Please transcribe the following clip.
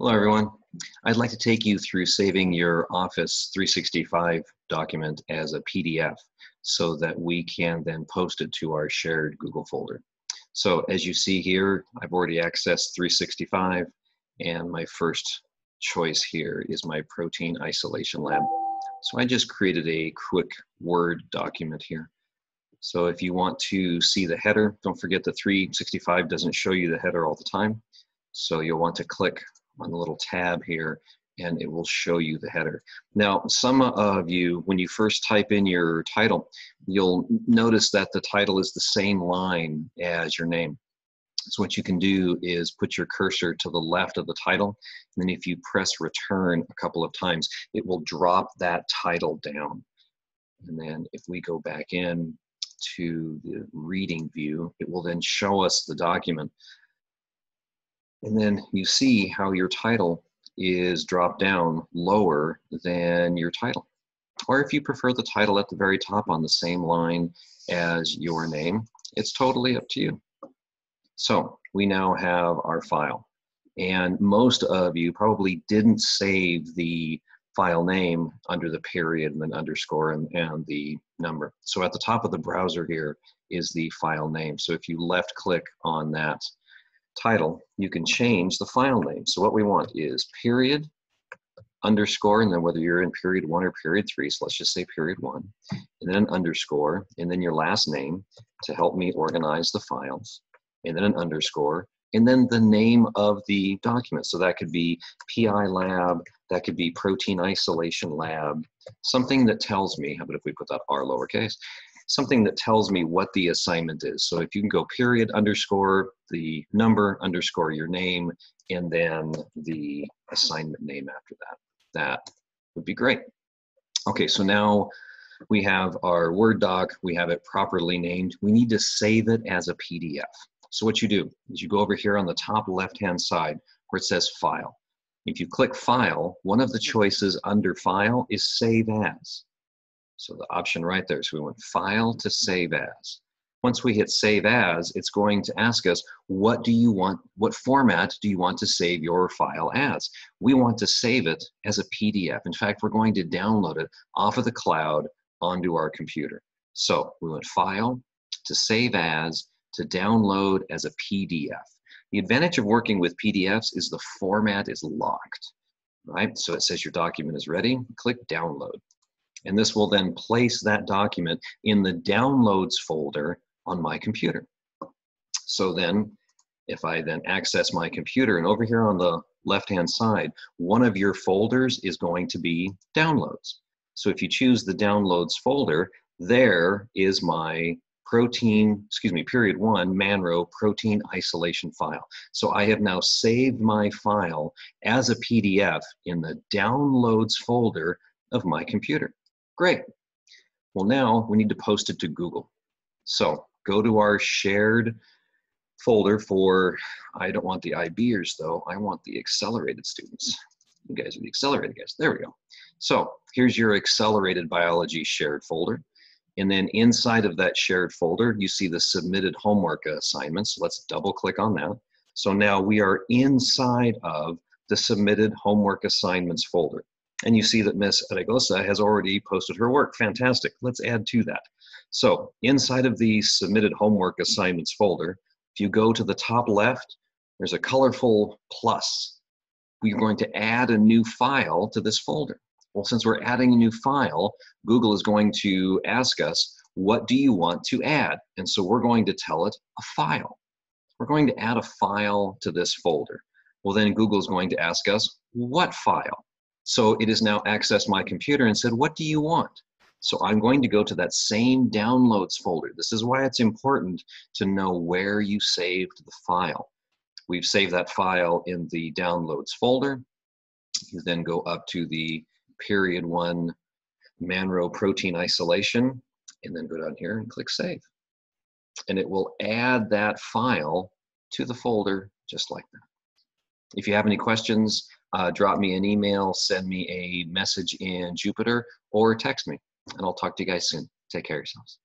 Hello, everyone. I'd like to take you through saving your Office 365 document as a PDF so that we can then post it to our shared Google folder. So as you see here, I've already accessed 365, and my first choice here is my protein isolation lab. So I just created a quick Word document here. So if you want to see the header, don't forget that 365 doesn't show you the header all the time. So you'll want to click on the little tab here and it will show you the header. Now, some of you, when you first type in your title, you'll notice that the title is the same line as your name. So what you can do is put your cursor to the left of the title, and then if you press return a couple of times, it will drop that title down. And then if we go back in to the reading view, it will then show us the document. And then you see how your title is dropped down lower than your title. Or if you prefer the title at the very top on the same line as your name, it's totally up to you. So we now have our file. And most of you probably didn't save the file name under the period and then underscore and the number. So at the top of the browser here is the file name. So if you left click on that title, you can change the file name. So what we want is period, underscore, and then whether you're in period 1 or period 3, so let's just say period 1, and then an underscore, and then your last name to help me organize the files, and then an underscore, and then the name of the document. So that could be PI lab, that could be protein isolation lab, something that tells me, how about if we put that R lowercase, something that tells me what the assignment is. So if you can go period, underscore, the number, underscore your name, and then the assignment name after that. That would be great. Okay, so now we have our Word doc, we have it properly named. We need to save it as a PDF. So what you do is you go over here on the top left-hand side where it says File. If you click File, one of the choices under File is Save As. So the option right there, so we want File to Save As. Once we hit Save As, it's going to ask us, what do you want, what format do you want to save your file as? We want to save it as a PDF. In fact, we're going to download it off of the cloud onto our computer. So we want File to Save As to download as a PDF. The advantage of working with PDFs is the format is locked, right? So it says your document is ready, click Download. And this will then place that document in the Downloads folder on my computer. So then, if I then access my computer, and over here on the left-hand side, one of your folders is going to be Downloads. So if you choose the Downloads folder, there is my period 1 Manro protein isolation file. So I have now saved my file as a PDF in the Downloads folder of my computer. Great. Well, now we need to post it to Google. So go to our shared folder for, I don't want the IBers though, I want the accelerated students. You guys are the accelerated guys. There we go. So here's your accelerated biology shared folder. And then inside of that shared folder, you see the submitted homework assignments. Let's double click on that. So now we are inside of the submitted homework assignments folder. And you see that Miss Aragosa has already posted her work. Fantastic. Let's add to that. So inside of the submitted homework assignments folder, if you go to the top left, there's a colorful plus. We're going to add a new file to this folder. Well, since we're adding a new file, Google is going to ask us, what do you want to add? And so we're going to tell it a file. We're going to add a file to this folder. Well, then Google is going to ask us, what file? So it has now accessed my computer and said, what do you want? So I'm going to go to that same Downloads folder. This is why it's important to know where you saved the file. We've saved that file in the Downloads folder. You then go up to the period 1 Manro protein isolation, and then go down here and click Save. And it will add that file to the folder just like that. If you have any questions, drop me an email, send me a message in Jupyter, or text me, and I'll talk to you guys soon. Take care of yourselves.